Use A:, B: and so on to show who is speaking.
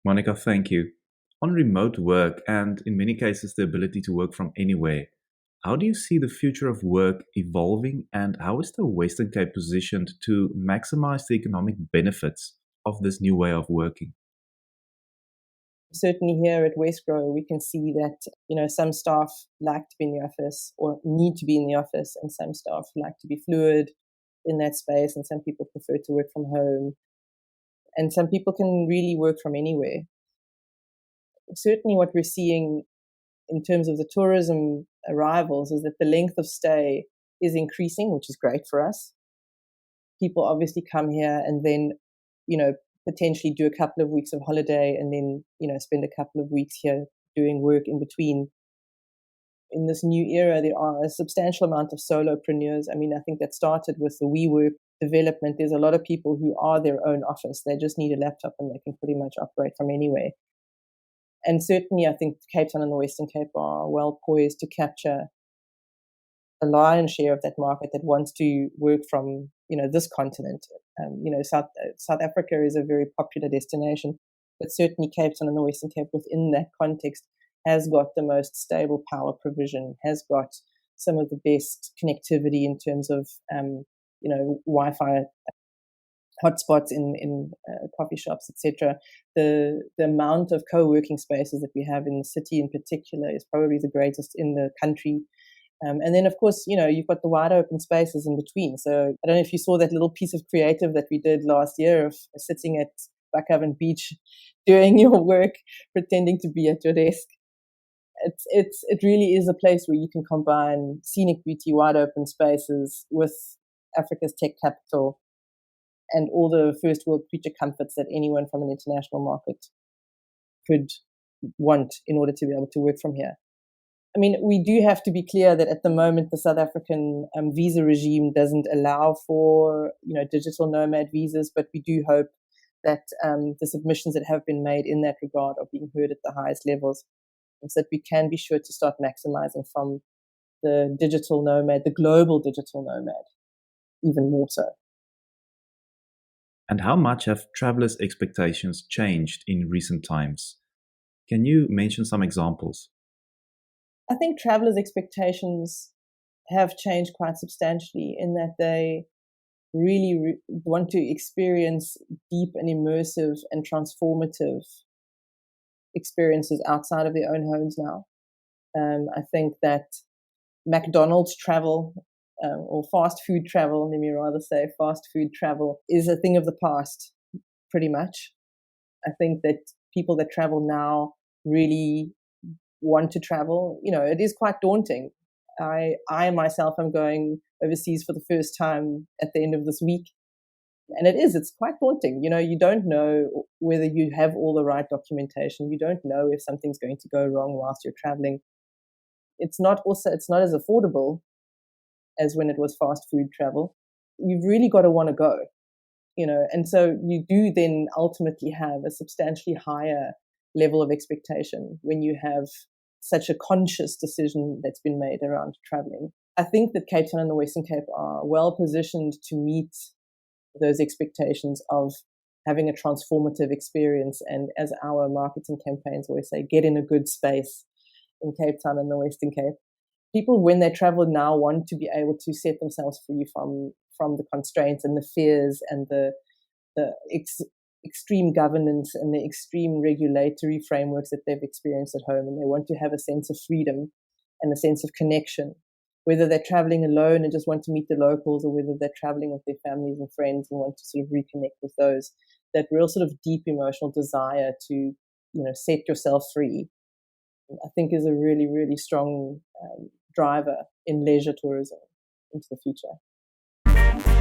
A: Monika, thank you. On remote work and in many cases the ability to work from anywhere, how do you see the future of work evolving and how is the Western Cape positioned to maximize the economic benefits of this new way of working?
B: Certainly here at Wesgro, we can see that, some staff like to be in the office or need to be in the office, and some staff like to be fluid in that space, and some people prefer to work from home, and some people can really work from anywhere. Certainly what we're seeing in terms of the tourism arrivals is that the length of stay is increasing, which is great for us. People obviously come here and then, you know, potentially do a couple of weeks of holiday and then, spend a couple of weeks here doing work in between. In this new era, there are a substantial amount of solopreneurs. I mean, I think that started with the WeWork development. There's a lot of people who are their own office. They just need a laptop and they can pretty much operate from anywhere. And certainly, I think Cape Town and the Western Cape are well poised to capture a lion's share of that market that wants to work from, this continent. South Africa is a very popular destination, but certainly Cape Town and the Western Cape within that context has got the most stable power provision, has got some of the best connectivity in terms of, Wi-Fi hotspots in coffee shops, etc. The amount of co-working spaces that we have in the city in particular is probably the greatest in the country. And then, of course, you've got the wide open spaces in between. So I don't know if you saw that little piece of creative that we did last year of sitting at Buckhaven Beach doing your work, pretending to be at your desk. It really is a place where you can combine scenic beauty, wide open spaces with Africa's tech capital and all the first world creature comforts that anyone from an international market could want in order to be able to work from here. I mean, we do have to be clear that at the moment the South African visa regime doesn't allow for, digital nomad visas, but we do hope that the submissions that have been made in that regard are being heard at the highest levels, and so that we can be sure to start maximizing from the digital nomad, the global digital nomad, even more so.
A: And how much have travelers' expectations changed in recent times? Can you mention some examples?
B: I think travelers' expectations have changed quite substantially in that they really want to experience deep and immersive and transformative experiences outside of their own homes now. I think that McDonald's travel or fast food travel, let me rather say fast food travel, is a thing of the past, pretty much. I think that people that travel now really want to travel. It is quite daunting. I myself am going overseas for the first time at the end of this week. And it's quite daunting. You don't know whether you have all the right documentation. You don't know if something's going to go wrong whilst you're traveling. It's not as affordable as when it was fast food travel. You've really got to want to go, and so you do then ultimately have a substantially higher level of expectation when you have such a conscious decision that's been made around traveling. I think that Cape Town and the Western Cape are well positioned to meet those expectations of having a transformative experience. And as our marketing campaigns always say, get in a good space in Cape Town and the Western Cape. People, when they travel now, want to be able to set themselves free from the constraints and the fears and the extreme governance and the extreme regulatory frameworks that they've experienced at home, and they want to have a sense of freedom and a sense of connection, whether they're traveling alone and just want to meet the locals, or whether they're traveling with their families and friends and want to sort of reconnect with those. That real sort of deep emotional desire to, set yourself free, I think is a really, really strong driver in leisure tourism into the future.